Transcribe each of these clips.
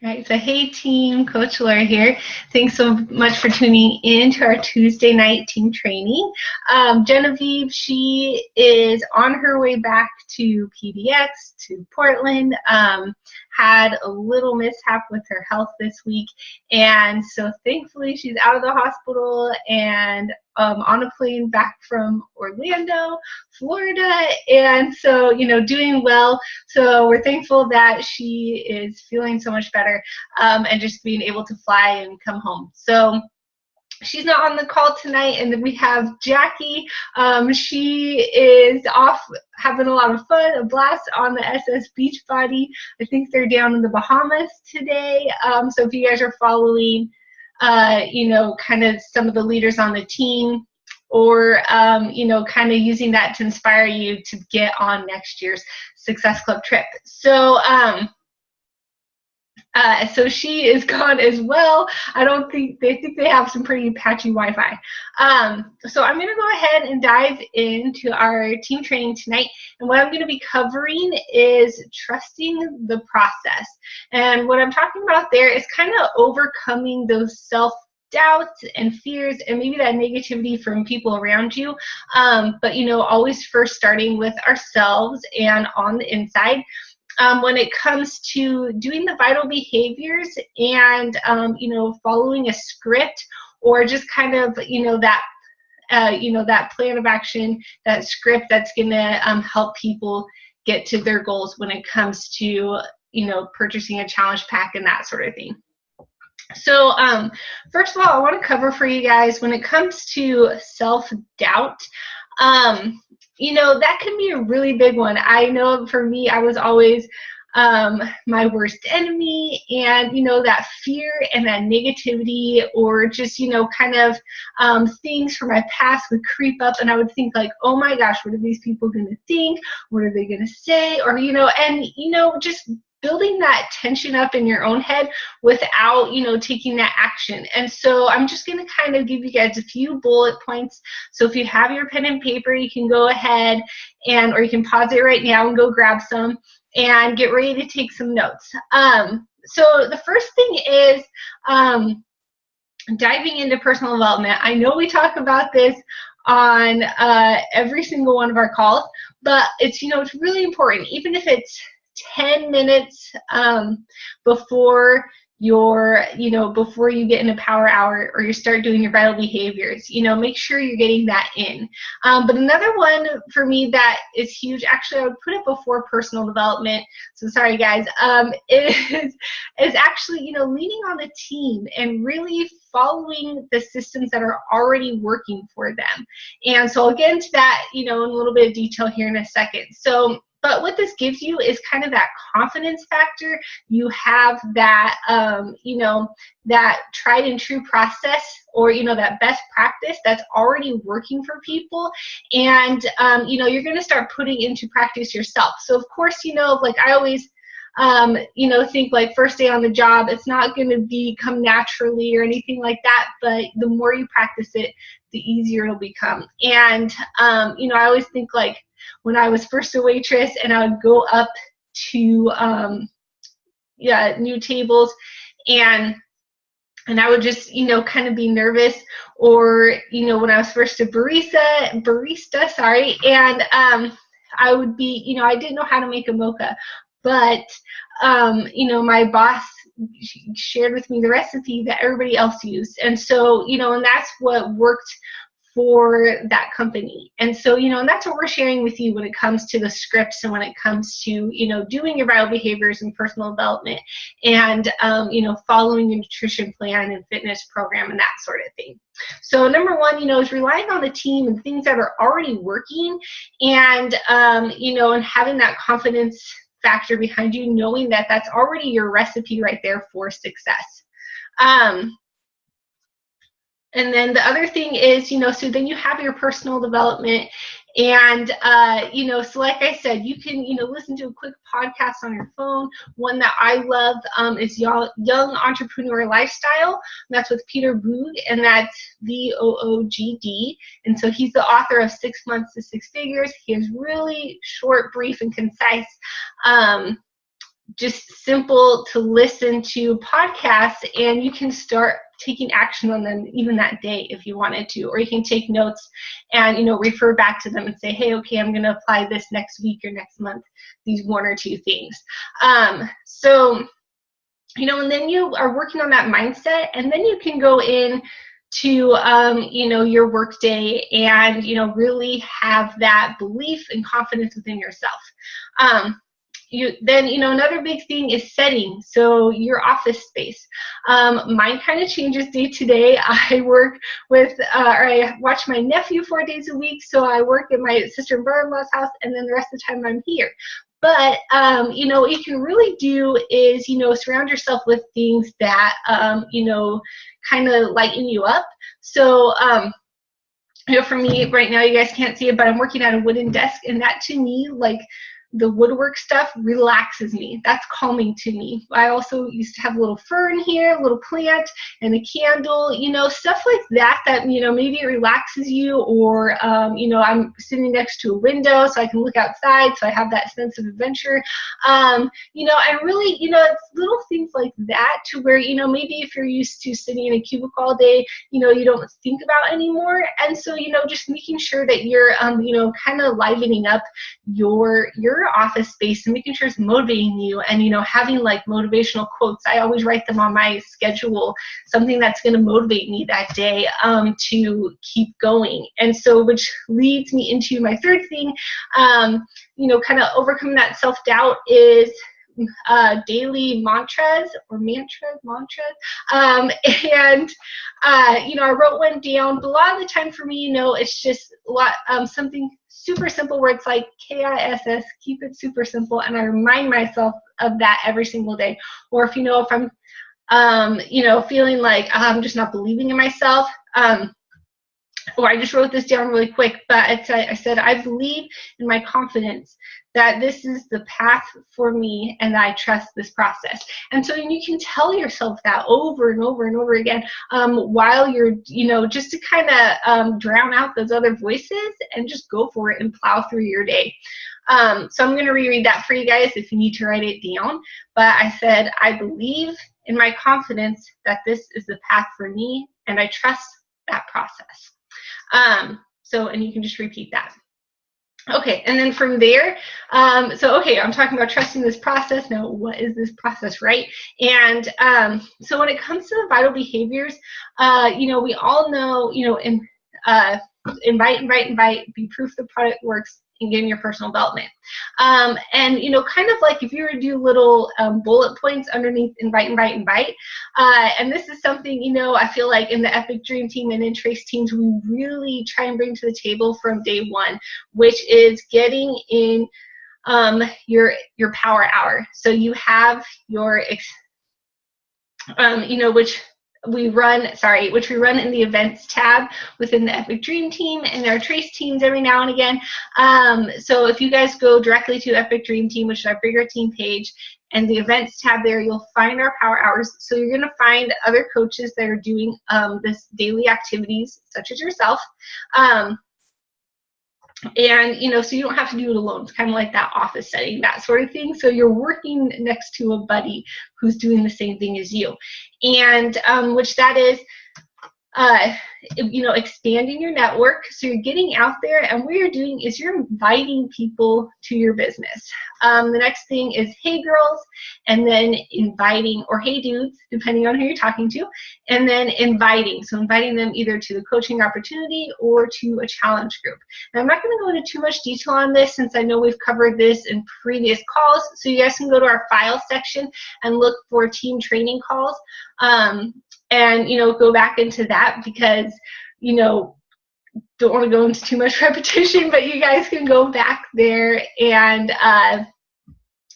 All right, so hey team, Coach Laura here. Thanks so much for tuning in to our Tuesday night team training. Genevieve, she is on her way back to PDX, to Portland. Had a little mishap with her health this week, and so thankfully she's out of the hospital and on a plane back from Orlando, Florida, and so, doing well. So we're thankful that she is feeling so much better and just being able to fly and come home. So she's not on the call tonight, and then we have Jackie. She is off having a lot of fun, a blast on the SS Beachbody. I think they're down in the Bahamas today. So if you guys are following, kind of some of the leaders on the team, or kind of using that to inspire you to get on next year's Success Club trip. So so she is gone as well. They think they have some pretty patchy Wi-Fi. So I'm going to go ahead and dive into our team training tonight. And what I'm going to be covering is trusting the process. And what I'm talking about there is kind of overcoming those self-doubts and fears and maybe that negativity from people around you. But, always first starting with ourselves and on the inside. When it comes to doing the vital behaviors and, following a script, or just kind of, that plan of action, that script that's going to help people get to their goals when it comes to, purchasing a challenge pack and that sort of thing. So first of all, I want to cover for you guys when it comes to self-doubt. That can be a really big one. I know for me, I was always my worst enemy, and that fear and that negativity, or just kind of things from my past would creep up, and I would think like, oh my gosh, what are these people going to think? What are they going to say? Or just building that tension up in your own head without, taking that action. And so I'm just going to kind of give you guys a few bullet points. So if you have your pen and paper, you can go ahead or you can pause it right now and go grab some and get ready to take some notes. So the first thing is diving into personal development. I know we talk about this on every single one of our calls, but it's really important, even if it's 10 minutes before before you get in a power hour or you start doing your vital behaviors, make sure you're getting that in. But another one for me that is huge, actually I would put it before personal development, so sorry guys, is actually, leaning on the team and really following the systems that are already working for them. And so I'll get into that, in a little bit of detail here in a second. But what this gives you is kind of that confidence factor. You have that, that tried and true process, or, that best practice that's already working for people. And, you're going to start putting into practice yourself. So of course, like I always, think like first day on the job, it's not going to come naturally or anything like that. But the more you practice it, the easier it'll become. And, I always think like, when I was first a waitress and I would go up to new tables and I would just, kind of be nervous, or, when I was first a barista, sorry, and I would be, I didn't know how to make a mocha, but, my boss shared with me the recipe that everybody else used. And so, and that's what worked for that company. And so, and that's what we're sharing with you when it comes to the scripts and when it comes to, doing your vital behaviors and personal development and, following your nutrition plan and fitness program and that sort of thing. So number one, is relying on the team and things that are already working, and, and having that confidence factor behind you, knowing that that's already your recipe right there for success. And then the other thing is, so then you have your personal development, and, so like I said, you can, listen to a quick podcast on your phone. One that I love is Young Entrepreneur Lifestyle. That's with Peter Boog, and that's Voogd. And so he's the author of 6 Months to Six Figures. He has really short, brief, and concise just simple to listen to podcasts, and you can start taking action on them even that day if you wanted to, or you can take notes and, you know, refer back to them and say, hey, okay, I'm going to apply this next week or next month, these 1 or 2 things. So, you know, and then you are working on that mindset, and then you can go in to, you know, your work day and, you know, really have that belief and confidence within yourself. Then, you know, another big thing is setting. So your office space. Mine kind of changes day to day. I work with, or I watch my nephew 4 days a week. So I work at my sister and brother-in-law's house, and then the rest of the time I'm here. But, you know, what you can really do is, you know, surround yourself with things that, you know, kind of lighten you up. So, you know, for me right now, you guys can't see it, but I'm working at a wooden desk, and that to me, like, the woodwork stuff relaxes me. That's calming to me. I also used to have a little fern here, a little plant, and a candle, you know, stuff like that, that, you know, maybe it relaxes you, or, you know, I'm sitting next to a window so I can look outside, so I have that sense of adventure. You know, I really, you know, it's little things like that to where, you know, maybe if you're used to sitting in a cubicle all day, you know, you don't think about anymore. And so, you know, just making sure that you're, you know, kind of livening up your office space and making sure it's motivating you, and, you know, having like motivational quotes. I always write them on my schedule, something that's going to motivate me that day to keep going. And so, which leads me into my third thing, you know, kind of overcoming that self-doubt is daily mantras. And you know, I wrote one down, but a lot of the time for me, you know, it's just a lot, something super simple where it's like KISS, keep it super simple, and I remind myself of that every single day. Or if, you know, if I'm you know, feeling like I'm just not believing in myself, or I just wrote this down really quick, but I said, I believe in my confidence that this is the path for me, and I trust this process. And so you can tell yourself that over and over and over again while you're, you know, just to kind of drown out those other voices and just go for it and plow through your day. So I'm going to reread that for you guys if you need to write it down. But I said, I believe in my confidence that this is the path for me, and I trust that process. So, and you can just repeat that. Okay, and then from there, so okay, I'm talking about trusting this process. Now, what is this process, right? And so when it comes to the vital behaviors, you know, we all know, you know, invite, be proof the product works, and get in your personal development. And, you know, kind of like if you were to do little bullet points underneath invite. And this is something, you know, I feel like in the Epic Dream Team and in Trace teams, we really try and bring to the table from day one, which is getting in your power hour. So you have your, you know, which we run in the events tab within the Epic Dream Team and our Trace teams every now and again. So if you guys go directly to Epic Dream Team, which is our bigger team page, and the events tab there, you'll find our power hours. So you're going to find other coaches that are doing this daily activities, such as yourself. And, you know, so you don't have to do it alone. It's kind of like that office setting, that sort of thing. So you're working next to a buddy who's doing the same thing as you. And which that is, you know, expanding your network. So you're getting out there, and what you're doing is you're inviting people to your business. The next thing is hey girls, and then inviting, or hey dudes, depending on who you're talking to, and then inviting. So inviting them either to the coaching opportunity or to a challenge group. Now I'm not going to go into too much detail on this since I know we've covered this in previous calls. So you guys can go to our file section and look for team training calls. And, you know, go back into that because, you know, don't want to go into too much repetition, but you guys can go back there and,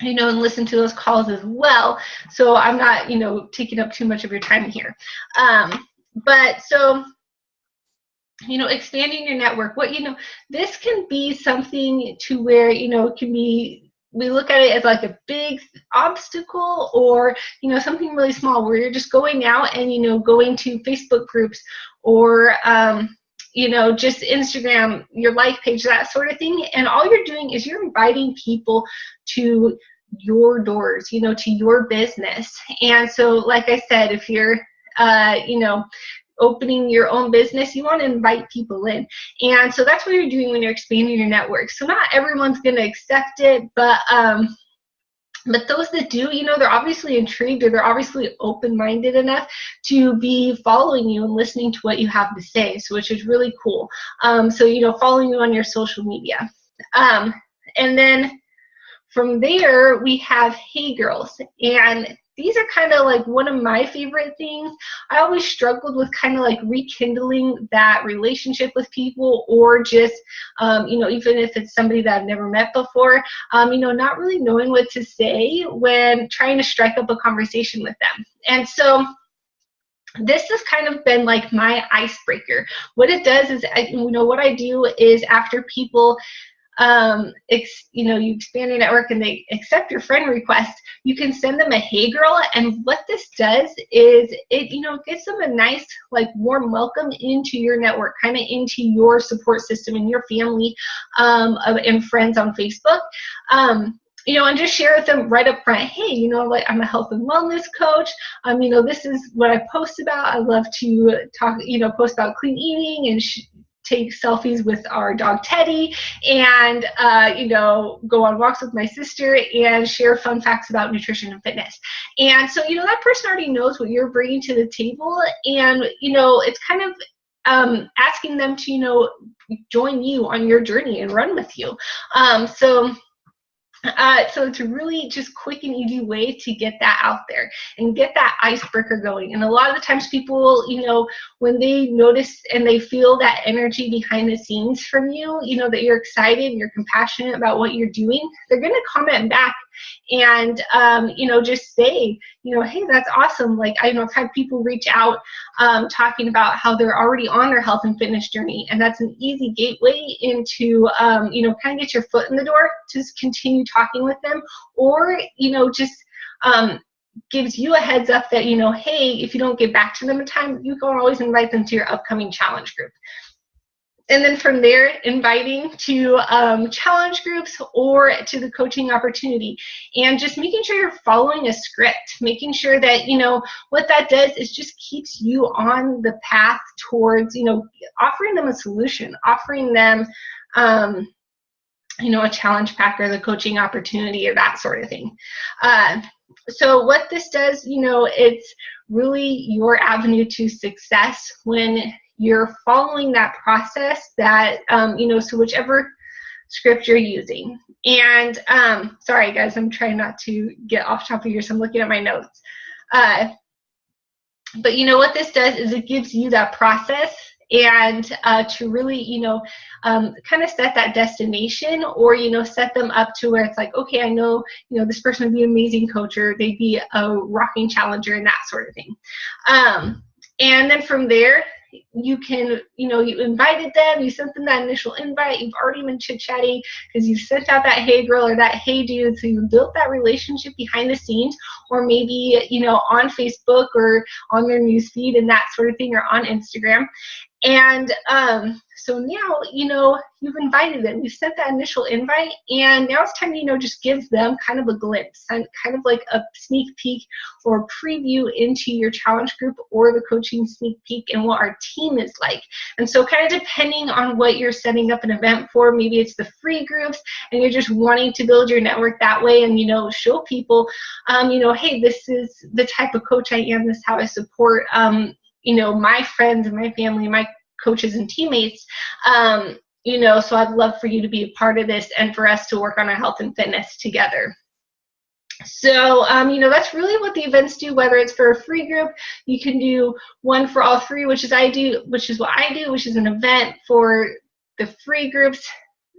you know, and listen to those calls as well. So I'm not, you know, taking up too much of your time here. But so, you know, expanding your network, you know, this can be something to where, you know, it can be, we look at it as like a big obstacle, or, you know, something really small where you're just going out and, you know, going to Facebook groups or, you know, just Instagram, your life page, that sort of thing. And all you're doing is you're inviting people to your doors, you know, to your business. And so, like I said, if you're, you know, opening your own business, you want to invite people in. And so that's what you're doing when you're expanding your network. So not everyone's going to accept it, but those that do, you know, they're obviously intrigued, or they're obviously open-minded enough to be following you and listening to what you have to say, so which is really cool. So, you know, following you on your social media. And then from there, we have Hey Girls. And these are kind of like one of my favorite things. I always struggled with kind of like rekindling that relationship with people, or just, you know, even if it's somebody that I've never met before, you know, not really knowing what to say when trying to strike up a conversation with them. And so this has kind of been like my icebreaker. What it does is, you know, what I do is after people, you know, you expand your network and they accept your friend request, you can send them a Hey Girl. And what this does is it, you know, gives them a nice, like, warm welcome into your network, kind of into your support system and your family and friends on Facebook. You know, and just share with them right up front, hey, you know, like, I'm a health and wellness coach. You know, this is what I post about. I love to talk, you know, post about clean eating and take selfies with our dog Teddy, and you know, go on walks with my sister and share fun facts about nutrition and fitness. And so, you know, that person already knows what you're bringing to the table, and you know, it's kind of asking them to, you know, join you on your journey and run with you. So it's a really just quick and easy way to get that out there and get that icebreaker going. And a lot of the times people, you know, when they notice and they feel that energy behind the scenes from you, you know, that you're excited, you're compassionate about what you're doing, they're going to comment back and, you know, just say, you know, hey, that's awesome. Like, I know I've had people reach out talking about how they're already on their health and fitness journey. And that's an easy gateway into, you know, kind of get your foot in the door, just continue talking with them, or, you know, just gives you a heads up that, you know, hey, if you don't get back to them in time, you can always invite them to your upcoming challenge group. And then from there, inviting to challenge groups or to the coaching opportunity, and just making sure you're following a script, making sure that, you know, what that does is just keeps you on the path towards, you know, offering them a solution, offering them, you know, a challenge pack or the coaching opportunity or that sort of thing. So what this does, you know, it's really your avenue to success when you're following that process that, you know, so whichever script you're using. And sorry, guys, I'm trying not to get off topic here, so I'm looking at my notes. But, you know, what this does is it gives you that process and to really, you know, kind of set that destination, or, you know, set them up to where it's like, okay, I know, you know, this person would be an amazing coach, or they'd be a rocking challenger and that sort of thing. And then from there, you can, you know, you invited them, you sent them that initial invite, you've already been chit-chatting because you sent out that hey girl or that hey dude, so you built that relationship behind the scenes, or maybe, you know, on Facebook or on their newsfeed and that sort of thing, or on Instagram. And so now, you know, you've invited them, you sent that initial invite, and now it's time to, you know, just give them kind of a glimpse and kind of like a sneak peek or preview into your challenge group or the coaching sneak peek and what our team is like. And so kind of depending on what you're setting up an event for, maybe it's the free groups and you're just wanting to build your network that way and, you know, show people, you know, hey, this is the type of coach I am, this is how I support, you know, my friends and my family, my coaches and teammates, you know, so I'd love for you to be a part of this and for us to work on our health and fitness together. So, you know, that's really what the events do, whether it's for a free group, you can do one for all three, which is what I do, which is an event for the free groups,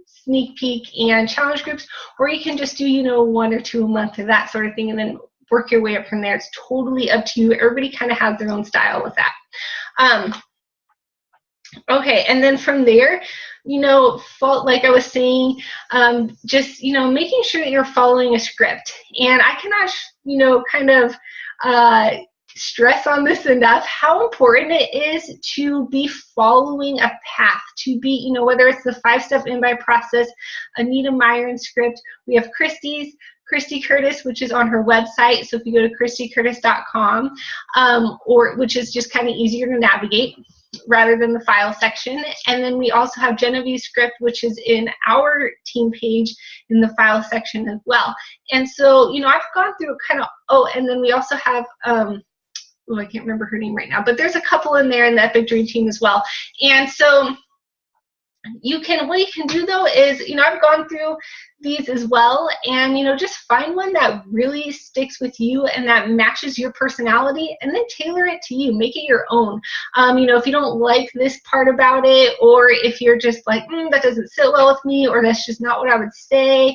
sneak peek, and challenge groups, or you can just do, you know, 1 or 2 a month or that sort of thing, and then work your way up from there. It's totally up to you. Everybody kind of has their own style with that. Okay, and then from there, you know, like I was saying, just, you know, making sure that you're following a script. And I cannot, you know, kind of stress on this enough, how important it is to be following a path, to be, you know, whether it's the 5-step invite process, Anita Myron script, we have Christy's Christy Curtis, which is on her website. So if you go to christycurtis.com, or which is just kind of easier to navigate rather than the file section. And then we also have Genevieve's script, which is in our team page in the file section as well. And so, I've gone through kind of, and then we also have, I can't remember her name right now, but there's a couple in there in the Epic Dream Team as well. And so what you can do though is, I've gone through these as well, and just find one that really sticks with you and that matches your personality, and then tailor it to you, make it your own. If you don't like this part about it, or if you're just like, that doesn't sit well with me, or that's just not what I would say,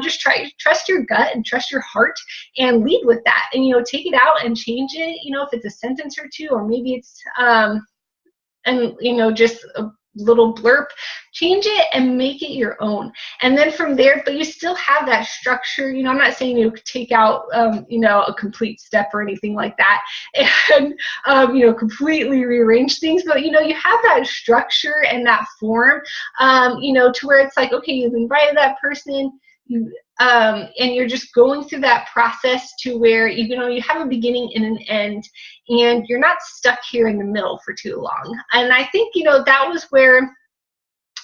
just trust your gut and trust your heart and lead with that, and take it out and change it, if it's a sentence or two, or maybe it's just a little blurb, change it and make it your own. And then from there, but you still have that structure. I'm not saying you take out a complete step or anything like that, and completely rearrange things, but you have that structure and that form, to where it's like, okay, you've invited that person, and you're just going through that process to where you have a beginning and an end, and you're not stuck here in the middle for too long. And I think that was where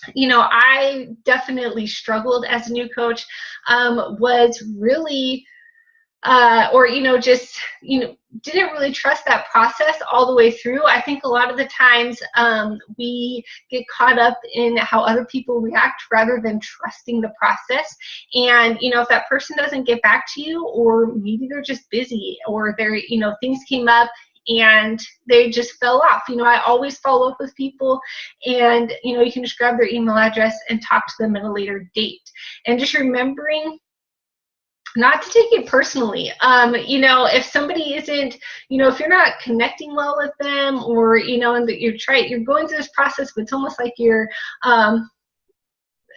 I definitely struggled as a new coach, was really didn't really trust that process all the way through. I think a lot of the times we get caught up in how other people react rather than trusting the process. And if that person doesn't get back to you, or maybe they're just busy, or they're things came up and they just fell off. I always follow up with people, and you can just grab their email address and talk to them at a later date. And just remembering not to take it personally. If somebody isn't, if you're not connecting well with them, or and that you're going through this process, but it's almost like you're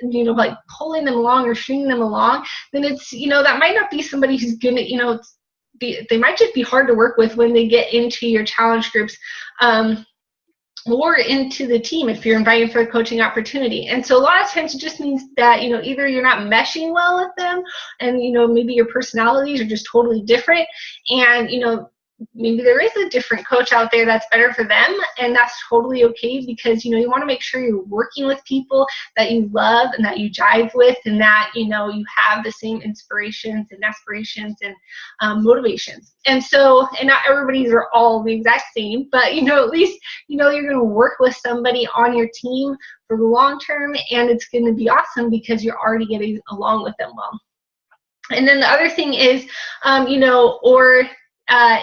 like pulling them along or stringing them along, then it's that might not be somebody who's gonna they might just be hard to work with when they get into your challenge groups, or into the team if you're inviting for a coaching opportunity. And so a lot of times it just means that either you're not meshing well with them, and maybe your personalities are just totally different, and maybe there is a different coach out there that's better for them, and that's totally okay, because you want to make sure you're working with people that you love and that you jive with, and that you have the same inspirations and aspirations and motivations. And so, and not everybody's are all the exact same, but at least you're going to work with somebody on your team for the long term, and it's going to be awesome because you're already getting along with them well. And then the other thing is,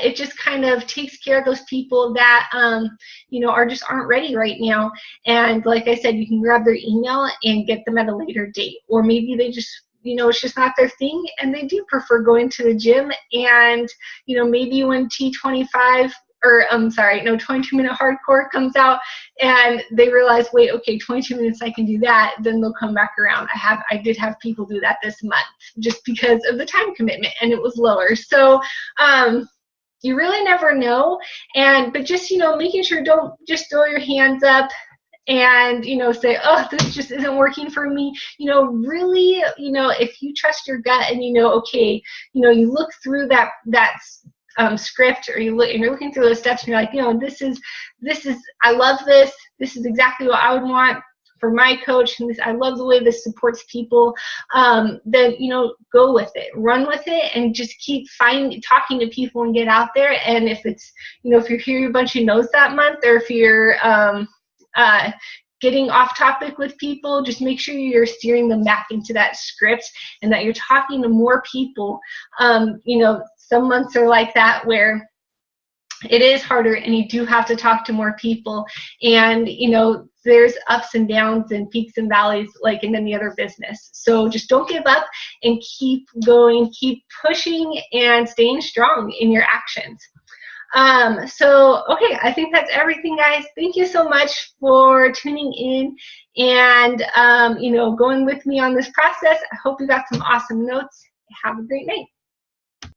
it just kind of takes care of those people that aren't ready right now. And like I said, you can grab their email and get them at a later date, or maybe they just it's just not their thing, and they do prefer going to the gym. And maybe when T25 or 22-minute hardcore comes out, and they realize, wait, okay, 22 minutes, I can do that, then they'll come back around. I did have people do that this month just because of the time commitment, and it was lower. So you really never know. But just making sure, don't just throw your hands up and say, oh, this just isn't working for me. Really, if you trust your gut, and okay, you look through that script, or you're looking through those steps, and you're like, this is I love this. This is exactly what I would want for my coach, and I love the way this supports people. Then go with it, run with it, and just keep talking to people and get out there. And if it's if you're hearing a bunch of no's that month, or if you're getting off topic with people, just make sure you're steering them back into that script, and that you're talking to more people. Some months are like that, where it is harder, and you do have to talk to more people, and there's ups and downs and peaks and valleys like in any other business. So just don't give up, and keep going, keep pushing, and staying strong in your actions. Okay, I think that's everything, guys. Thank you so much for tuning in and going with me on this process. I hope you got some awesome notes. Have a great night.